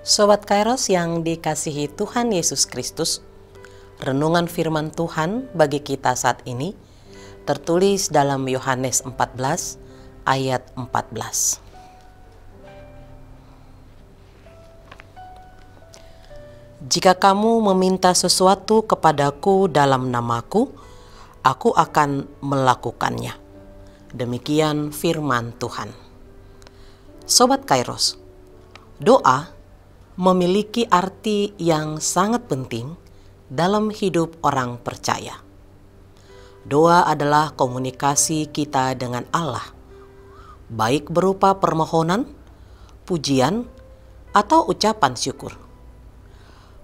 Sobat Kairos yang dikasihi Tuhan Yesus Kristus, renungan firman Tuhan bagi kita saat ini tertulis dalam Yohanes 14 ayat 14. Jika kamu meminta sesuatu kepadaku dalam namaku, aku akan melakukannya. Demikian firman Tuhan. Sobat Kairos, doa memiliki arti yang sangat penting dalam hidup orang percaya. Doa adalah komunikasi kita dengan Allah, baik berupa permohonan, pujian, atau ucapan syukur.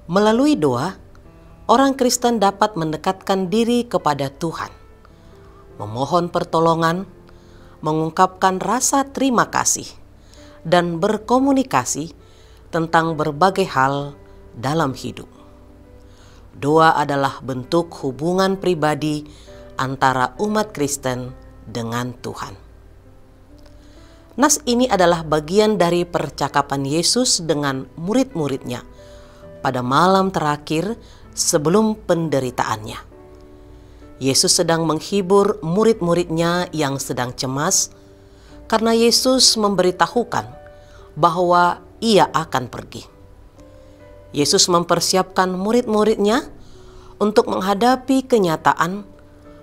Melalui doa, orang Kristen dapat mendekatkan diri kepada Tuhan, memohon pertolongan, mengungkapkan rasa terima kasih, dan berkomunikasi tentang berbagai hal dalam hidup. Doa adalah bentuk hubungan pribadi antara umat Kristen dengan Tuhan. Nas ini adalah bagian dari percakapan Yesus dengan murid-muridnya pada malam terakhir sebelum penderitaannya. Yesus sedang menghibur murid-muridnya yang sedang cemas karena Yesus memberitahukan bahwa Ia akan pergi. Yesus mempersiapkan murid-muridnya untuk menghadapi kenyataan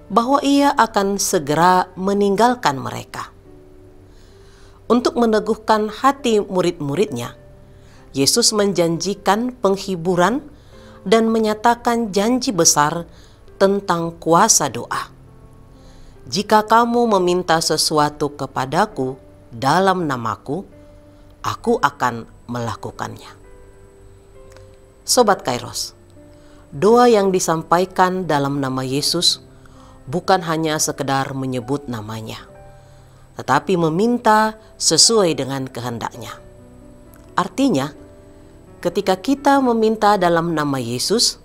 bahwa Ia akan segera meninggalkan mereka. Untuk meneguhkan hati murid-muridnya, Yesus menjanjikan penghiburan dan menyatakan janji besar tentang kuasa doa. Jika kamu meminta sesuatu kepadaku dalam namaku, aku akan melakukannya. Sobat Kairos, doa yang disampaikan dalam nama Yesus bukan hanya sekedar menyebut namanya, tetapi meminta sesuai dengan kehendaknya. Artinya, ketika kita meminta dalam nama Yesus,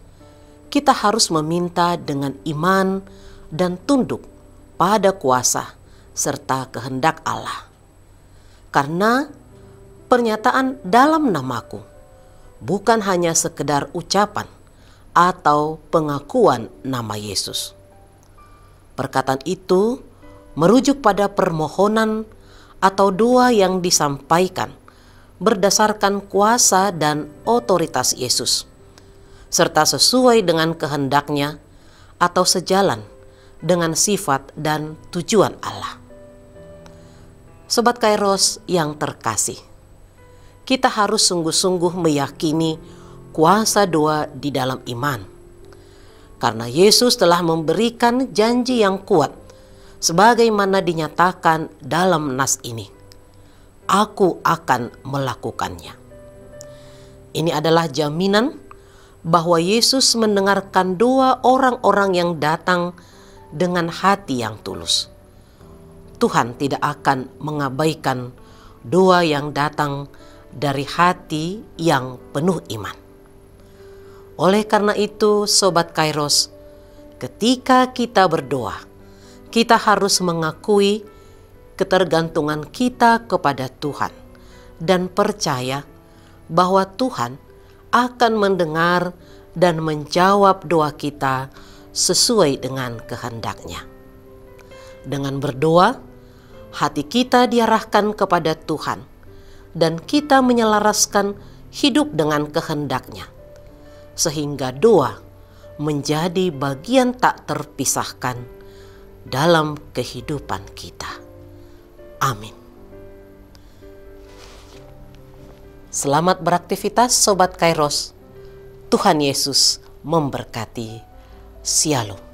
kita harus meminta dengan iman dan tunduk pada kuasa serta kehendak Allah. Karena pernyataan dalam namaku bukan hanya sekedar ucapan atau pengakuan nama Yesus. Perkataan itu merujuk pada permohonan atau doa yang disampaikan berdasarkan kuasa dan otoritas Yesus, serta sesuai dengan kehendaknya atau sejalan dengan sifat dan tujuan Allah. Sobat Kairos yang terkasih, kita harus sungguh-sungguh meyakini kuasa doa di dalam iman, karena Yesus telah memberikan janji yang kuat sebagaimana dinyatakan dalam nas ini. Aku akan melakukannya. Ini adalah jaminan bahwa Yesus mendengarkan doa orang-orang yang datang dengan hati yang tulus. Tuhan tidak akan mengabaikan doa yang datang dari hati yang penuh iman. Oleh karena itu, Sobat Kairos, ketika kita berdoa, kita harus mengakui ketergantungan kita kepada Tuhan dan percaya bahwa Tuhan akan mendengar dan menjawab doa kita sesuai dengan kehendak-Nya. Dengan berdoa, hati kita diarahkan kepada Tuhan dan kita menyelaraskan hidup dengan kehendak-Nya, sehingga doa menjadi bagian tak terpisahkan dalam kehidupan kita. Amin. Selamat beraktivitas Sobat Kairos. Tuhan Yesus memberkati. Shalom.